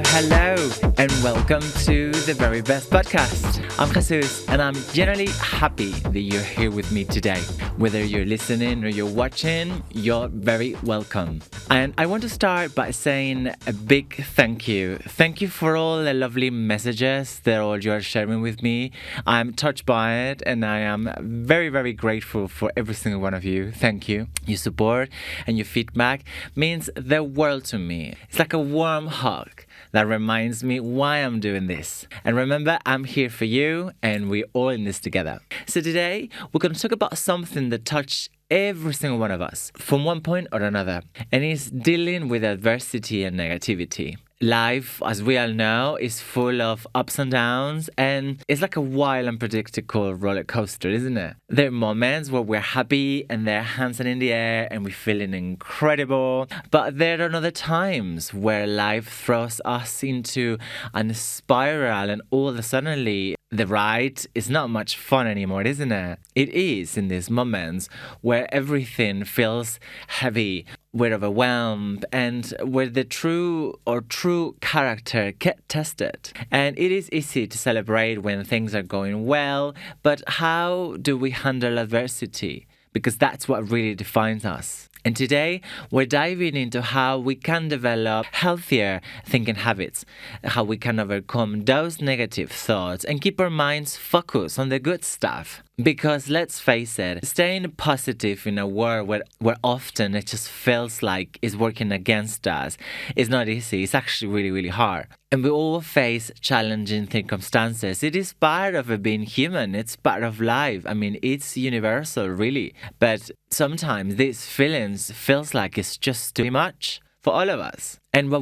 Hello, and welcome to the very best podcast. I'm Jesus, and I'm genuinely happy that you're here with me today. Whether you're listening or you're watching, you're very welcome. And I want to start by saying a big thank you. Thank you for all the lovely messages that all you are sharing with me. I'm touched by it, and I am very, very grateful for every single one of you. Thank you. Your support and your feedback means the world to me. It's like a warm hug that reminds me why I'm doing this. And remember, I'm here for you, and we're all in this together. So today, we're going to talk about something that touched every single one of us from one point or another, and it's dealing with adversity and negativity. Life, as we all know, is full of ups and downs, and it's like a wild, unpredictable roller coaster, isn't it? There are moments where we're happy and there are hands in the air and we're feeling incredible, but there are other times where life throws us into a spiral, and all of a sudden, the ride is not much fun anymore, isn't it? It is in these moments where everything feels heavy, we're overwhelmed, and where the true character get tested. And it is easy to celebrate when things are going well, but how do we handle adversity? Because that's what really defines us. And today, we're diving into how we can develop healthier thinking habits, how we can overcome those negative thoughts and keep our minds focused on the good stuff. Because let's face it, staying positive in a world where often it just feels like it's working against us is not easy. It's actually really, really hard. And we all face challenging circumstances. It is part of being human. It's part of life. I mean, it's universal, really. But sometimes these feelings feels like it's just too much for all of us. And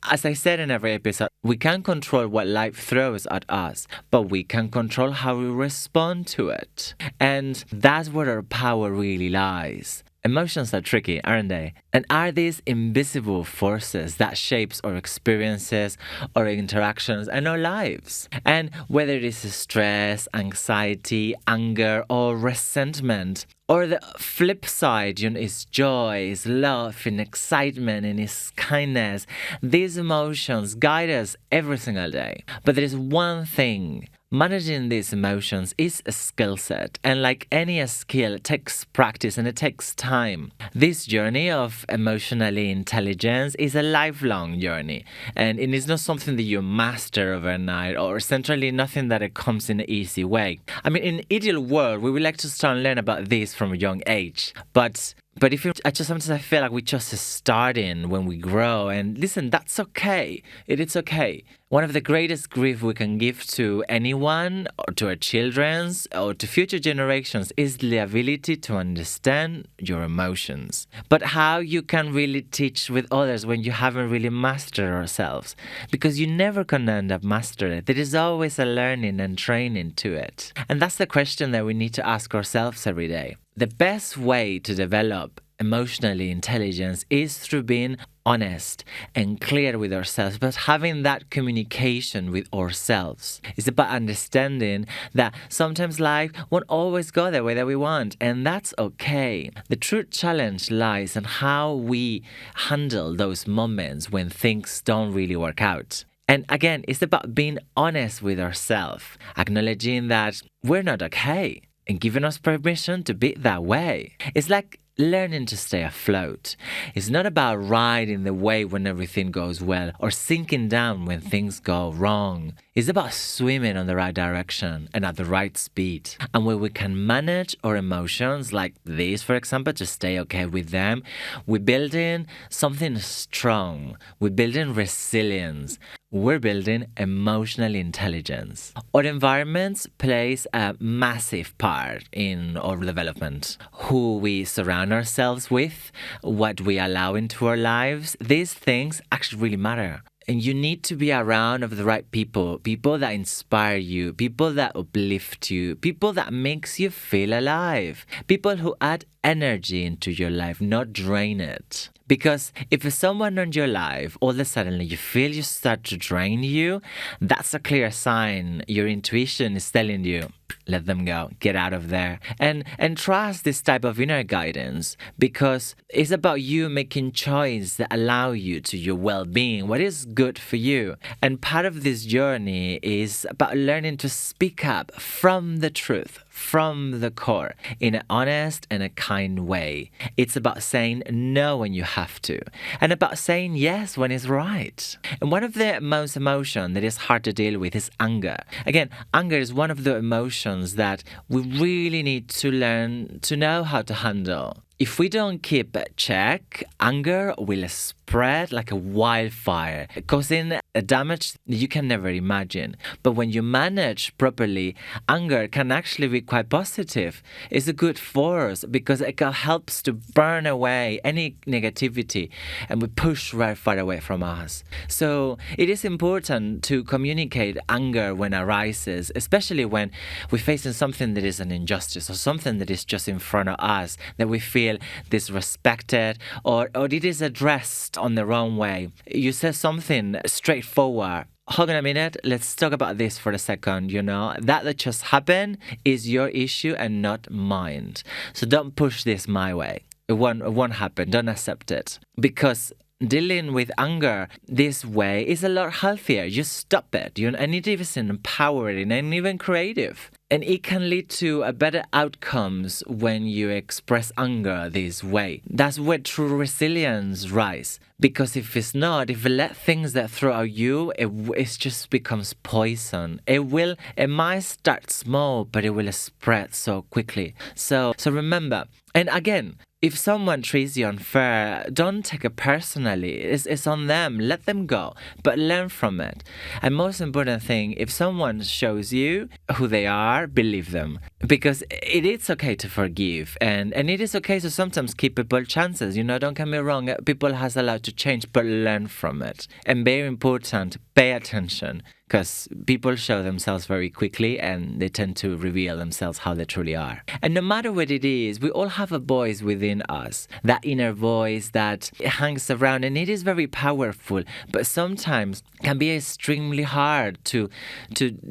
as I said in every episode, we can't control what life throws at us, but we can control how we respond to it. And that's where our power really lies. Emotions are tricky, aren't they? And are these invisible forces that shapes our experiences, our interactions, and our lives? And whether it is stress, anxiety, anger, or resentment, or the flip side, is joy, is love, and excitement, and is kindness. These emotions guide us every single day. But there is one thing. Managing these emotions is a skill set, and like any skill, it takes practice and it takes time. This journey of emotional intelligence is a lifelong journey, and it is not something that you master overnight, or certainly nothing that it comes in an easy way. I mean, in an ideal world, we would like to start and learn about this from a young age, but sometimes I feel like we're just starting when we grow, and listen, that's okay. It's okay. One of the greatest grief we can give to anyone, or to our children, or to future generations is the ability to understand your emotions. But how you can really teach with others when you haven't really mastered ourselves? Because you never can end up mastering it. There is always a learning and training to it. And that's the question that we need to ask ourselves every day. The best way to develop emotional intelligence is through being honest and clear with ourselves, but having that communication with ourselves. It's about understanding that sometimes life won't always go the way that we want, and that's okay. The true challenge lies in how we handle those moments when things don't really work out. And again, it's about being honest with ourselves, acknowledging that we're not okay, and giving us permission to be that way. It's like learning to stay afloat. It's not about riding the wave when everything goes well or sinking down when things go wrong. It's about swimming in the right direction and at the right speed. And when we can manage our emotions like this, for example, to stay okay with them, we're building something strong. We're building resilience. We're building emotional intelligence. Our environments plays a massive part in our development. Who we surround ourselves with, what we allow into our lives, these things actually really matter. And you need to be around of the right people that inspire you, people that uplift you, people that makes you feel alive, people who add energy into your life, not drain it. Because if someone in your life, all of a sudden you feel you start to drain you, that's a clear sign your intuition is telling you, let them go, get out of there. And trust this type of inner guidance, because it's about you making choices that allow you to your well-being, what is good for you. And part of this journey is about learning to speak up from the truth, from the core, in an honest and a kind way. It's about saying no when you have to, and about saying yes when it's right. And one of the most emotions that is hard to deal with is anger. Again, anger is one of the emotions that we really need to learn to know how to handle. If we don't keep check, anger will spread like a wildfire, causing a damage you can never imagine. But when you manage properly, anger can actually be quite positive. It's a good force because it helps to burn away any negativity and we push right far away from us. So it is important to communicate anger when it arises, especially when we're facing something that is an injustice or something that is just in front of us that we feel disrespected or it is addressed on the wrong way. You say something straightforward. Hold on a minute, let's talk about this for a second, that just happened is your issue and not mine. So don't push this my way. It won't happen, don't accept it. Because dealing with anger this way is a lot healthier. You stop it, and it is empowering and even creative. And it can lead to a better outcomes when you express anger this way. That's where true resilience rise. Because if it's not, if you let things that throw at you, it just becomes poison. It might start small, but it will spread so quickly. So remember, and again, if someone treats you unfair, don't take it personally. It's on them. Let them go, but learn from it. And most important thing, if someone shows you who they are, believe them. Because it is okay to forgive, and it is okay to sometimes keep people chances. Don't get me wrong, people has a lot to change, but learn from it. And very important, pay attention. Because people show themselves very quickly and they tend to reveal themselves how they truly are. And no matter what it is, we all have a voice within us, that inner voice that hangs around, and it is very powerful, but sometimes can be extremely hard to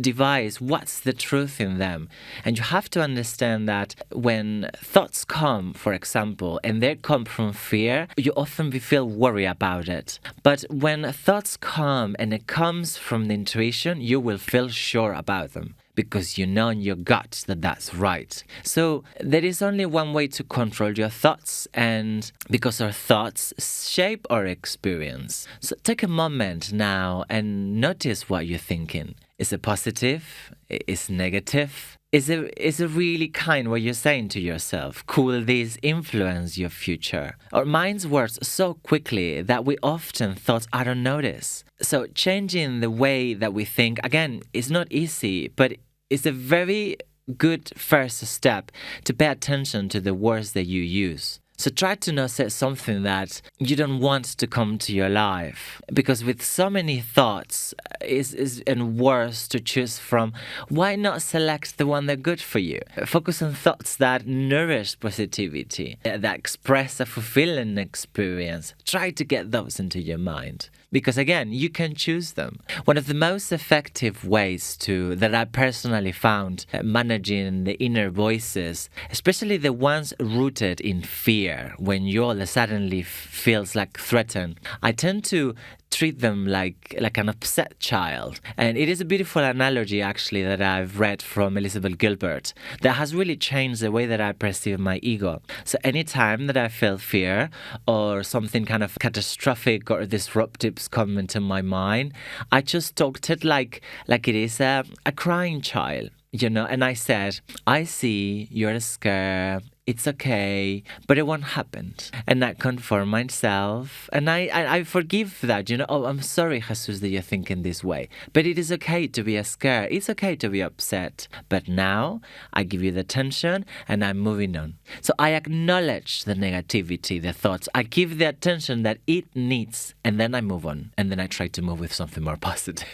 devise what's the truth in them. And you have to understand that when thoughts come, for example, and they come from fear, you often feel worried about it. But when thoughts come and it comes from the intuition, you will feel sure about them because in your gut that that's right. So there is only one way to control your thoughts, and because our thoughts shape our experience. So take a moment now and notice what you're thinking. Is it positive? Is it negative? Is it really kind what you're saying to yourself? Could this influence your future? Our minds work so quickly that we often thought I don't notice. So changing the way that we think, again, is not easy, but it's a very good first step to pay attention to the words that you use. So try to not say something that you don't want to come to your life. Because with so many thoughts and words to choose from, why not select the one that's good for you? Focus on thoughts that nourish positivity, that express a fulfilling experience. Try to get those into your mind. Because again, you can choose them. One of the most effective ways that I personally found managing the inner voices, especially the ones rooted in fear, when you all suddenly feels like threatened, I tend to treat them like an upset child. And it is a beautiful analogy actually that I've read from Elizabeth Gilbert that has really changed the way that I perceive my ego. So anytime that I feel fear or something kind of catastrophic or disruptive come into my mind, I just talked it like it is a crying child, and I said, I see you're scared. It's okay, but it won't happen. And I conform myself, and I forgive that, oh, I'm sorry, Jesus, that you're thinking this way. But it is okay to be scared. It's okay to be upset. But now I give you the attention and I'm moving on. So I acknowledge the negativity, the thoughts. I give the attention that it needs, and then I move on. And then I try to move with something more positive.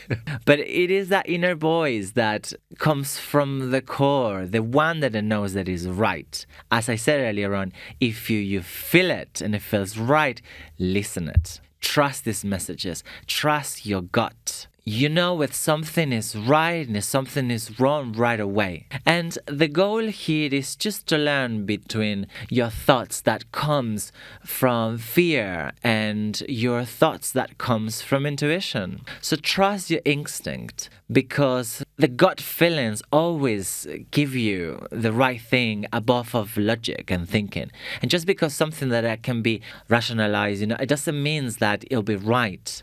But it is that inner voice that comes from the core, the one that knows that is right. As I said earlier on, if you feel it and it feels right, listen it. Trust these messages. Trust your gut. You know if something is right and if something is wrong right away. And the goal here is just to learn between your thoughts that comes from fear and your thoughts that comes from intuition. So trust your instinct, because the gut feelings always give you the right thing above of logic and thinking. And just because something that can be rationalized, it doesn't mean that it'll be right.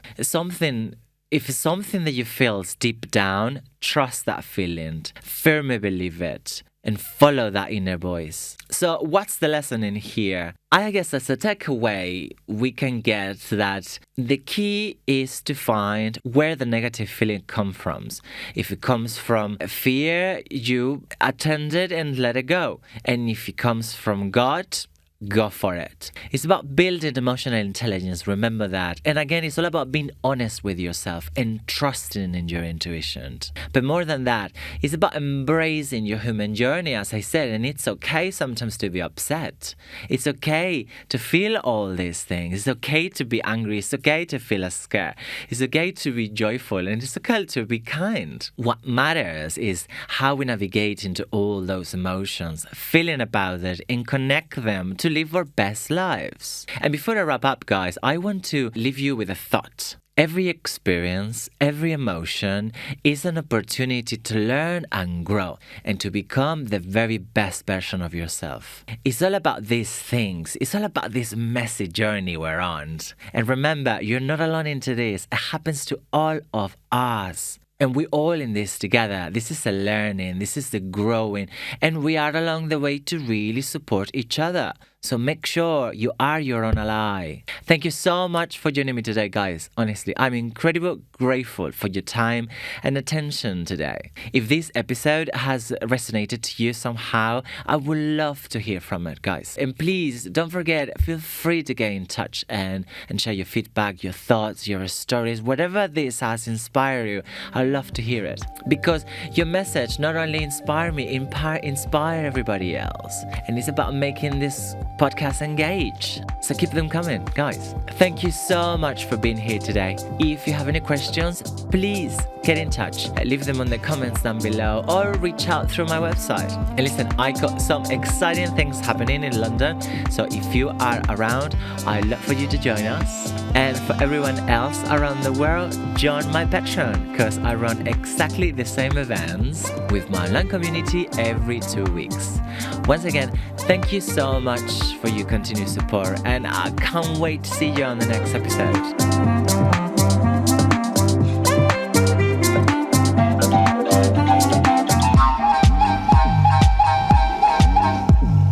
If it's something that you feel deep down, trust that feeling, firmly believe it, and follow that inner voice. So what's the lesson in here? I guess as a takeaway, we can get that the key is to find where the negative feeling comes from. If it comes from fear, you attend it and let it go. And if it comes from God, go for it. It's about building emotional intelligence, remember that. And again, it's all about being honest with yourself and trusting in your intuition. But more than that, it's about embracing your human journey, as I said, and it's okay sometimes to be upset. It's okay to feel all these things. It's okay to be angry. It's okay to feel scared. It's okay to be joyful, and it's okay to be kind. What matters is how we navigate into all those emotions, feeling about it, and connect them to live our best lives. And before I wrap up, guys, I want to leave you with a thought. Every experience, every emotion is an opportunity to learn and grow and to become the very best version of yourself. It's all about these things. It's all about this messy journey we're on. And remember, you're not alone into this. It happens to all of us. And we're all in this together. This is the learning. This is the growing. And we are along the way to really support each other. So make sure you are your own ally. Thank you so much for joining me today, guys. Honestly, I'm incredibly grateful for your time and attention today. If this episode has resonated to you somehow, I would love to hear from it, guys. And please, don't forget, feel free to get in touch and share your feedback, your thoughts, your stories, whatever this has inspired you. I'd love to hear it. Because your message not only inspire me, inspire everybody else. And it's about making this podcast engage. So keep them coming, guys. Thank you so much for being here today. If you have any questions, please get in touch. Leave them on the comments down below or reach out through my website. And listen, I got some exciting things happening in London. So if you are around, I'd love for you to join us. And for everyone else around the world, join my Patreon, because I run exactly the same events with my online community every 2 weeks. Once again, thank you so much for your continued support, and I can't wait to see you on the next episode.